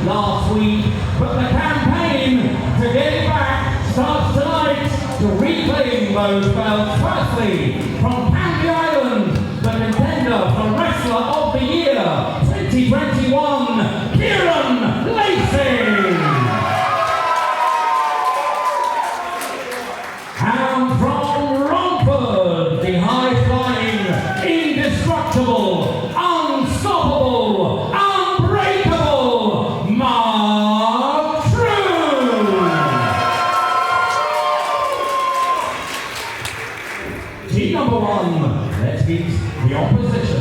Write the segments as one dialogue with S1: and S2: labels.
S1: last week, but the campaign to get it back starts tonight to reclaim those belts. Firstly, from Canby Island, the contender for Wrestler of the Year 2021, Kieron Lacey. And from Romford, the high-flying, indestructible, unstoppable, unbreakable, Trew. Team number one, let's meet the opposition.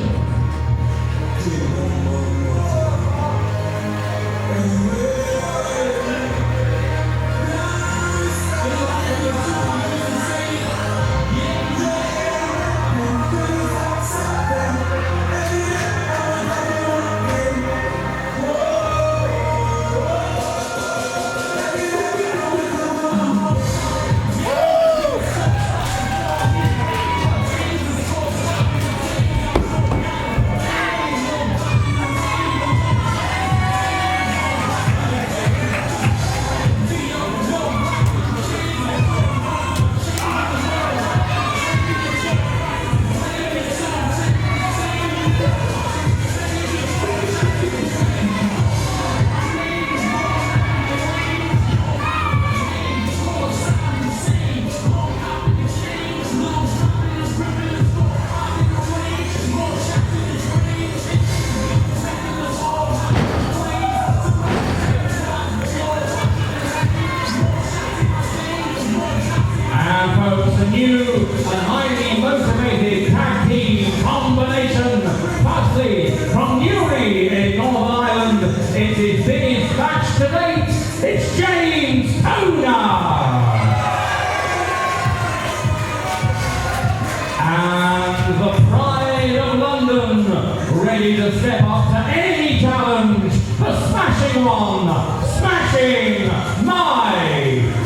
S1: New and highly motivated tag team combination. Firstly, from Newry in Northern Ireland, it's his biggest match to date. It's James Toner. And the pride of London, ready to step up to any challenge. The smashing one, Smashing Mike.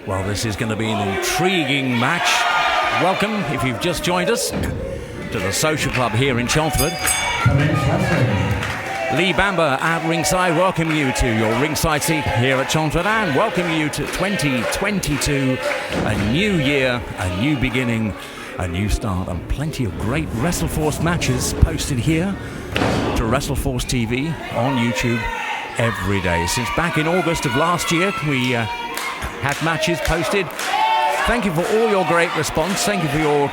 S2: Well, this is going to be an intriguing match. Welcome, if you've just joined us, to the Social Club here in Chelmsford. Lee Bamber at ringside, welcoming you to your ringside seat here at Chelmsford and welcoming you to 2022, a new year, a new beginning, a new start, and plenty of great WrestleForce matches posted here to WrestleForce TV on YouTube every day. Since back in August of last year, we had matches posted. Thank you for all your great response. Thank you for your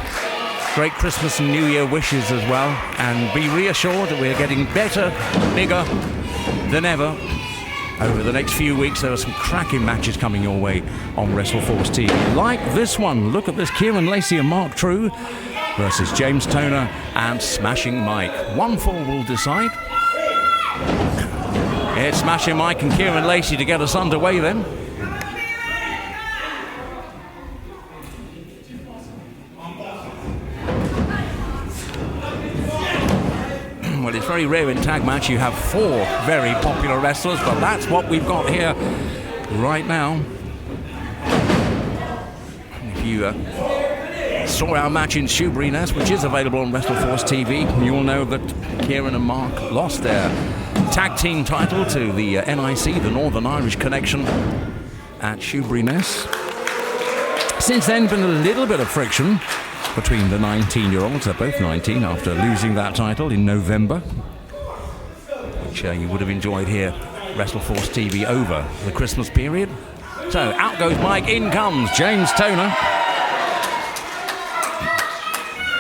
S2: great Christmas and New Year wishes as well. And be reassured that we're getting better, bigger than ever. Over the next few weeks, there are some cracking matches coming your way on WrestleForce TV. Like this one. Look at this. Kieron Lacey and Mark Trew versus James Toner and Smashing Mike. 1-4 will decide. It's Smashing Mike and Kieron Lacey to get us underway then. Well, it's very rare in tag match you have four very popular wrestlers, but that's what we've got here right now. If you saw our match in Shoeburyness, which is available on WrestleForce TV, you'll know that Kieron and Mark lost their tag team title to the NIC, the Northern Irish Connection, at Shoeburyness. Since then, been a little bit of friction between the 19-year-olds. They're both 19 after losing that title in November, which you would have enjoyed here, WrestleForce TV, over the Christmas period. So out goes Mike, in comes James Toner.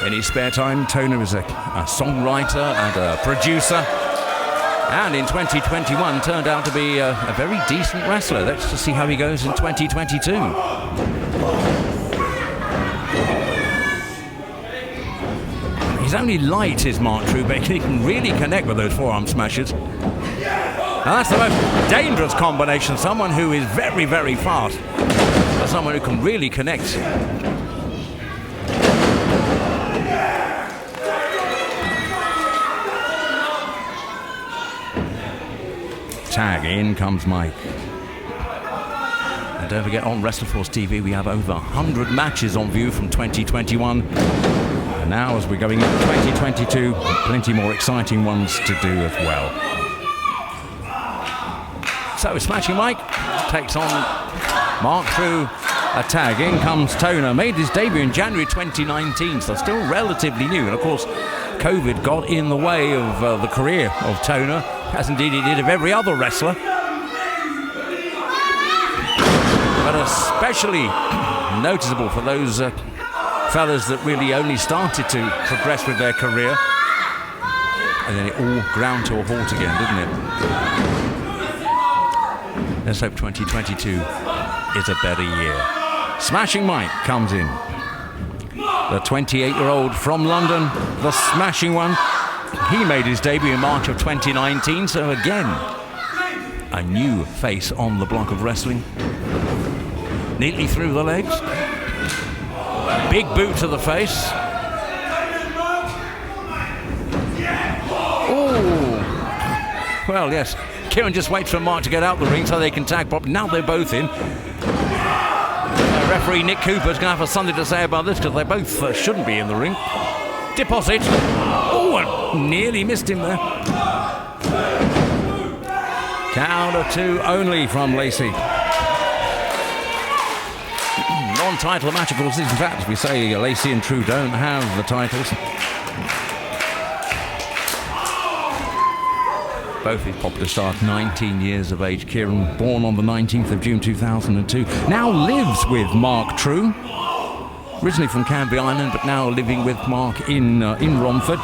S2: In his spare time, Toner is a songwriter and a producer, And in 2021 turned out to be a very decent wrestler. Let's just see how he goes in 2022. He's only light, is Mark Trew, but he can really connect with those forearm smashes. Now that's the most dangerous combination. Someone who is very, very fast, but someone who can really connect. Tag, in comes Mike. And don't forget, on WrestleForce TV we have over 100 matches on view from 2021. And now as we're going into 2022, plenty more exciting ones to do as well. So Smashing Mike takes on Mark Trew. A tag, in comes Toner. Made his debut in January 2019, so still relatively new. And of course, COVID got in the way of the career of Toner, as indeed it did of every other wrestler. But especially noticeable for those fellas that really only started to progress with their career. And then it all ground to a halt again, didn't it? Let's hope 2022 is a better year. Smashing Mike comes in. The 28-year-old from London, the smashing one. He made his debut in March of 2019, so again, a new face on the block of wrestling. Neatly through the legs. Big boot to the face. Oh! Well, yes, Kieron just waits for Mark to get out the ring so they can tag properly. Now they're both in. Referee Nick Cooper's going to have something to say about this because they both shouldn't be in the ring. Deposit. Oh, and nearly missed him there. Count of 2 only from Lacey. Non-title match, of course. In fact, as we say, Lacey and Trew don't have the titles. Both his popular stars, 19 years of age. Kieron, born on the 19th of June 2002, now lives with Mark Trew. Originally from Canvey Island, but now living with Mark in Romford.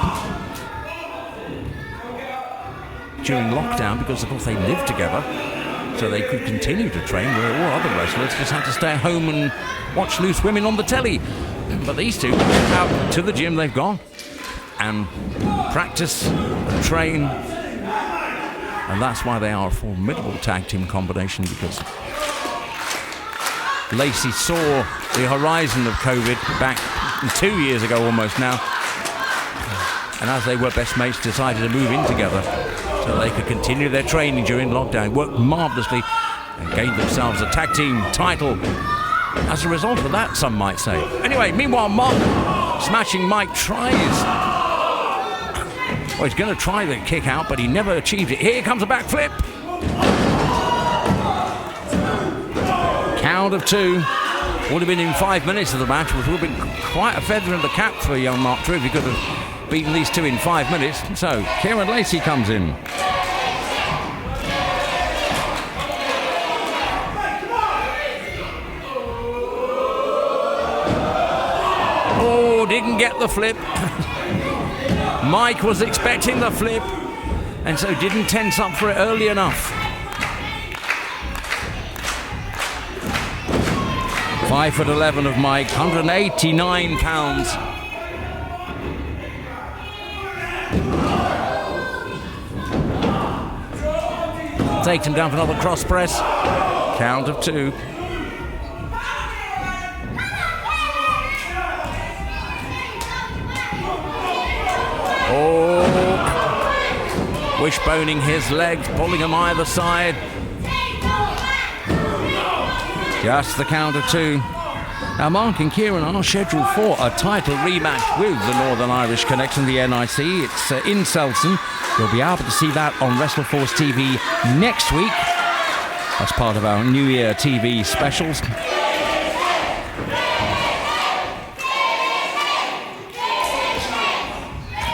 S2: During lockdown, because of course they lived together, so they could continue to train where all other wrestlers just had to stay at home and watch loose women on the telly. But these two, out to the gym they've gone and practice and train. And that's why they are a formidable tag team combination, because Lacey saw the horizon of COVID back 2 years ago almost now. And as they were best mates, decided to move in together so they could continue their training during lockdown. Worked marvellously and gained themselves a tag team title as a result of that, some might say. Anyway, meanwhile, Smashing Mike tries. Well, he's going to try the kick out, but he never achieved it. Here comes a backflip. Count of 2. Would have been in 5 minutes of the match, which would have been quite a feather in the cap for young Mark Trew if he could have beaten these two in 5 minutes. So, Kieron Lacey comes in. Oh, didn't get the flip. Mike was expecting the flip and so didn't tense up for it early enough. 5'11" of Mike, 189 pounds. Takes him down for another cross press. Count of 2. Oh, wishboning his legs, pulling him either side. Just the count of 2. Now, Mark and Kieron are scheduled for a title rematch with the Northern Irish Connection, the NIC. It's in Chelmsford. You'll be able to see that on WrestleForce TV next week. That's part of our New Year TV specials.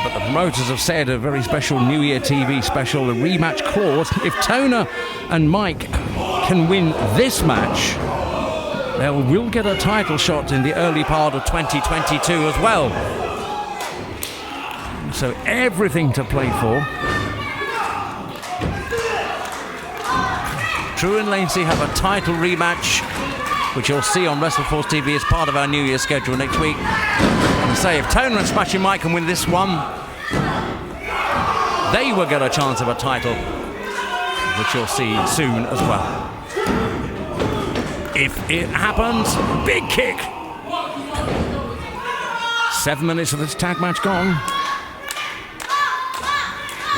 S2: But the promoters have said a very special New Year TV special, a rematch clause. If Toner and Mike can win this match, they will get a title shot in the early part of 2022 as well. So everything to play for. Trew and Lacey have a title rematch, which you'll see on WrestleForce TV as part of our New Year schedule next week. And say, if Toner and Smashing Mike can win this one, they will get a chance of a title, which you'll see soon as well. If it happens, big kick. 7 minutes of this tag match gone.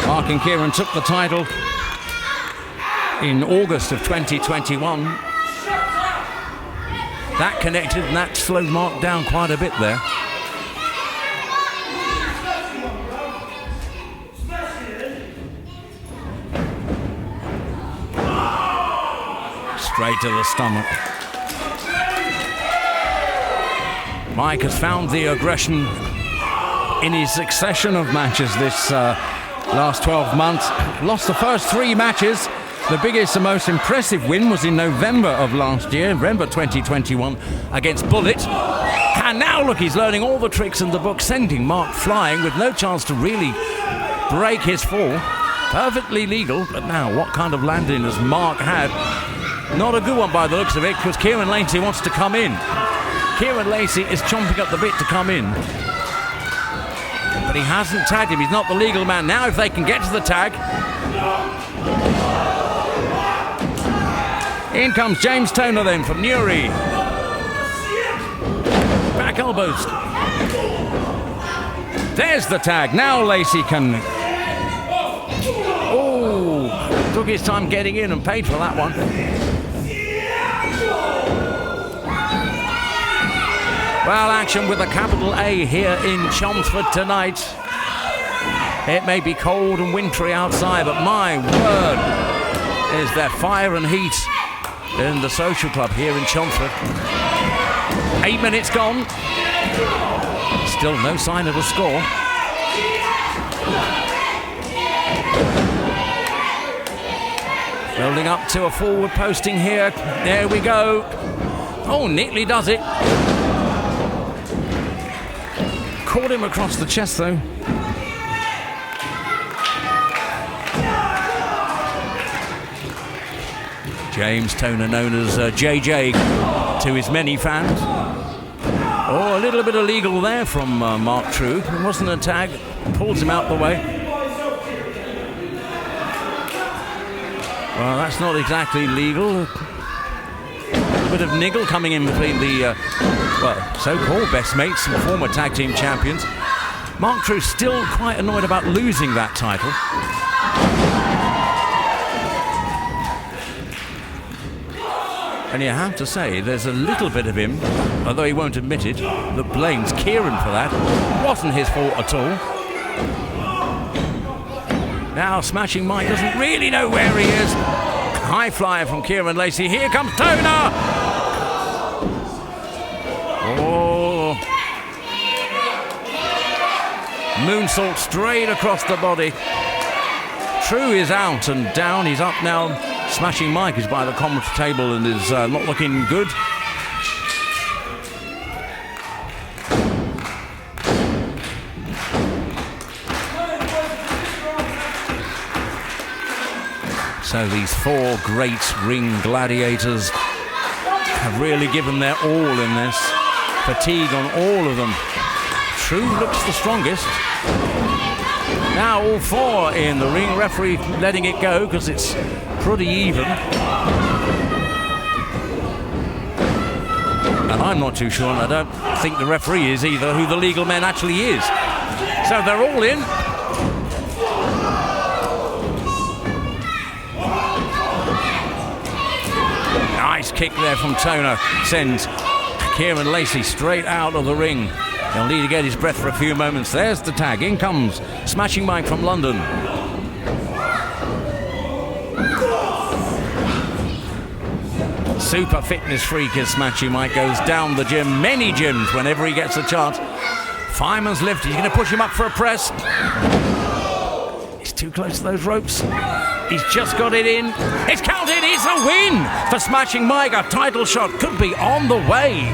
S2: Mark and Kieron took the title in August of 2021. That connected and that slowed Mark down quite a bit there. Straight to the stomach. Mike has found the aggression in his succession of matches this last 12 months. Lost the first 3 matches. The biggest and most impressive win was in November of last year, November 2021, against Bullet. And now look, he's learning all the tricks in the book, sending Mark flying with no chance to really break his fall. Perfectly legal, but now what kind of landing has Mark had? Not a good one by the looks of it, because Kieron Lacey wants to come in. Kieron Lacey is chomping up the bit to come in. But he hasn't tagged him. He's not the legal man. Now if they can get to the tag. In comes James Toner then from Newry. Back elbows. There's the tag. Now Lacey can... Oh, took his time getting in and paid for that one. Well, action with a capital A here in Chelmsford tonight. It may be cold and wintry outside, but my word, is there fire and heat in the social club here in Chelmsford. 8 minutes gone. Still no sign of a score. Building up to a forward posting here. There we go. Oh, neatly does it. Caught him across the chest though. James Toner, known as JJ to his many fans. Oh, a little bit illegal there from Mark Trew. It wasn't a tag. Pulls him out the way. Well, that's not exactly legal. A little bit of niggle coming in between the so-called best mates and former tag team champions. Mark Trew still quite annoyed about losing that title. And you have to say, there's a little bit of him, although he won't admit it, that blames Kieron for that. It wasn't his fault at all. Now Smashing Mike doesn't really know where he is. High flyer from Kieron Lacey. Here comes Toner! Oh. Moonsault straight across the body. Trew is out and down. He's up now. Smashing Mike is by the commentary table and is not looking good. So these 4 great ring gladiators have really given their all in this. Fatigue on all of them. Trew looks the strongest. Now all 4 in the ring. Referee letting it go because it's pretty even. And I'm not too sure, and I don't think the referee is either, who the legal man actually is. So they're all in. Nice kick there from Toner. Sends Kieron Lacey straight out of the ring. He'll need to get his breath for a few moments. There's the tag. In comes Smashing Mike from London. Super fitness freak as Smashing Mike goes down the gym. Many gyms whenever he gets a chance. Fireman's lift. He's going to push him up for a press. He's too close to those ropes. He's just got it in. It's counted. It's a win for Smashing Mike. A title shot could be on the way.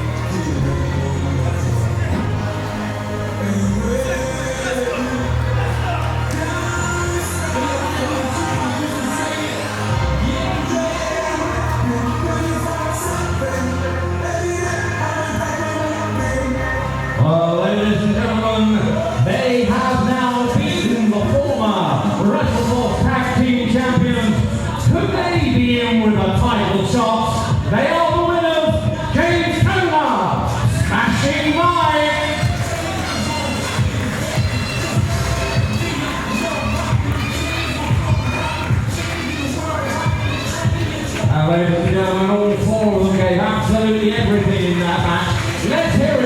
S1: WrestleForce Tag Team Champions. Could they be in with a title shot? They are the winners, James Toner, Smashing Mike. Ladies and gentlemen, all four of them gave absolutely everything in that match. Let's hear it.